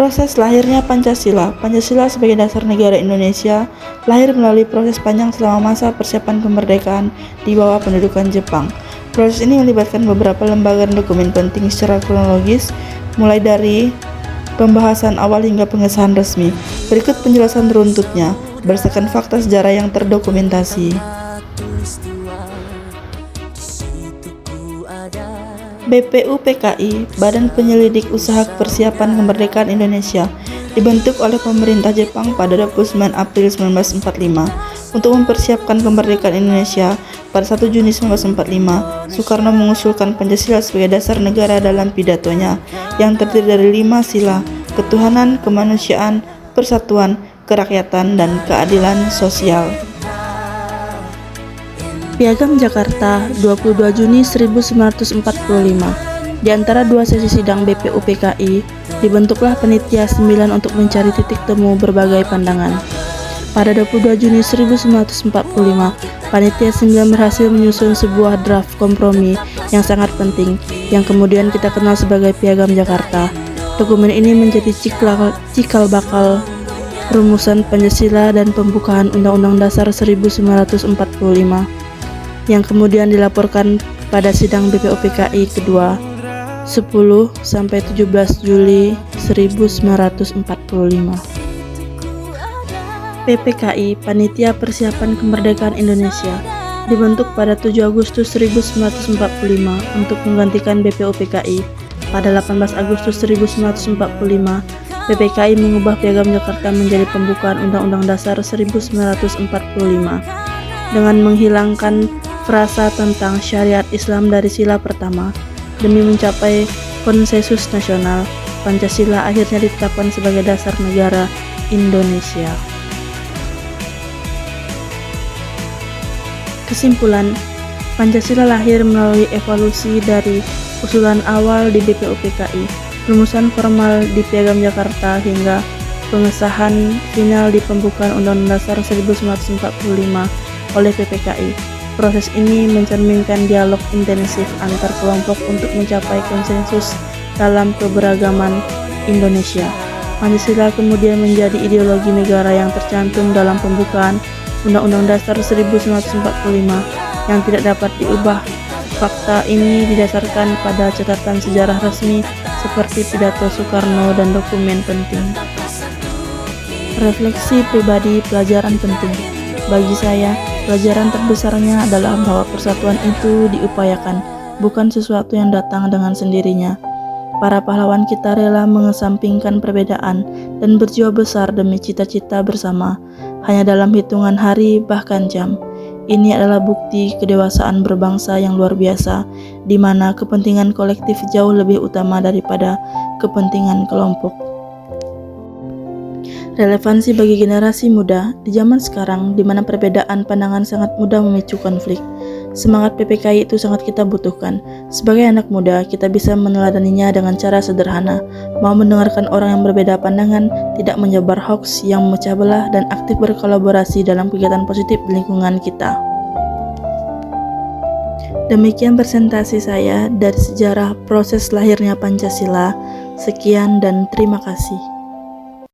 Proses lahirnya Pancasila. Pancasila sebagai dasar negara Indonesia lahir melalui proses panjang selama masa persiapan kemerdekaan di bawah pendudukan Jepang. Proses ini melibatkan beberapa lembaga dan dokumen penting secara kronologis, mulai dari pembahasan awal hingga pengesahan resmi. Berikut penjelasan runtutnya berdasarkan fakta sejarah yang terdokumentasi. BPUPKI, Badan Penyelidik Usaha Persiapan Kemerdekaan Indonesia, dibentuk oleh pemerintah Jepang pada 29 April 1945 untuk mempersiapkan kemerdekaan Indonesia. Pada 1 Juni 1945, Soekarno mengusulkan Pancasila sebagai dasar negara dalam pidatonya yang terdiri dari 5 sila: ketuhanan, kemanusiaan, persatuan, kerakyatan, dan keadilan sosial. Piagam Jakarta, 22 Juni 1945. Di antara dua sesi sidang BPUPKI, dibentuklah Panitia 9 untuk mencari titik temu berbagai pandangan. Pada 22 Juni 1945, Panitia 9 berhasil menyusun sebuah draft kompromi yang sangat penting, yang kemudian kita kenal sebagai Piagam Jakarta. Dokumen ini menjadi cikal bakal rumusan Pancasila dan pembukaan Undang-Undang Dasar 1945, yang kemudian dilaporkan pada sidang BPUPKI kedua 10-17 Juli 1945. PPKI, Panitia Persiapan Kemerdekaan Indonesia, dibentuk pada 7 Agustus 1945 untuk menggantikan BPUPKI. Pada 18 Agustus 1945, PPKI mengubah Piagam Jakarta menjadi pembukaan Undang-Undang Dasar 1945 dengan menghilangkan frasa tentang syariat Islam dari sila pertama. Demi mencapai konsensus nasional, Pancasila akhirnya ditetapkan sebagai dasar negara Indonesia. Kesimpulan, Pancasila lahir melalui evolusi dari usulan awal di BPUPKI, rumusan formal di Piagam Jakarta, hingga pengesahan final di pembukaan Undang-Undang Dasar 1945 oleh PPKI. Proses ini mencerminkan dialog intensif antar kelompok untuk mencapai konsensus dalam keberagaman Indonesia. Pancasila kemudian menjadi ideologi negara yang tercantum dalam pembukaan Undang-Undang Dasar 1945 yang tidak dapat diubah. Fakta ini didasarkan pada catatan sejarah resmi seperti pidato Soekarno dan dokumen penting. Refleksi pribadi, pelajaran penting. Bagi saya, pelajaran terbesarnya adalah bahwa persatuan itu diupayakan, bukan sesuatu yang datang dengan sendirinya. Para pahlawan kita rela mengesampingkan perbedaan dan berjuang besar demi cita-cita bersama, hanya dalam hitungan hari bahkan jam. Ini adalah bukti kedewasaan berbangsa yang luar biasa, di mana kepentingan kolektif jauh lebih utama daripada kepentingan kelompok. Relevansi bagi generasi muda di zaman sekarang, di mana perbedaan pandangan sangat mudah memicu konflik. Semangat PPKI itu sangat kita butuhkan. Sebagai anak muda, kita bisa meneladaninya dengan cara sederhana, mau mendengarkan orang yang berbeda pandangan, tidak menyebar hoaks yang memecah belah, dan aktif berkolaborasi dalam kegiatan positif di lingkungan kita. Demikian presentasi saya dari sejarah proses lahirnya Pancasila. Sekian dan terima kasih.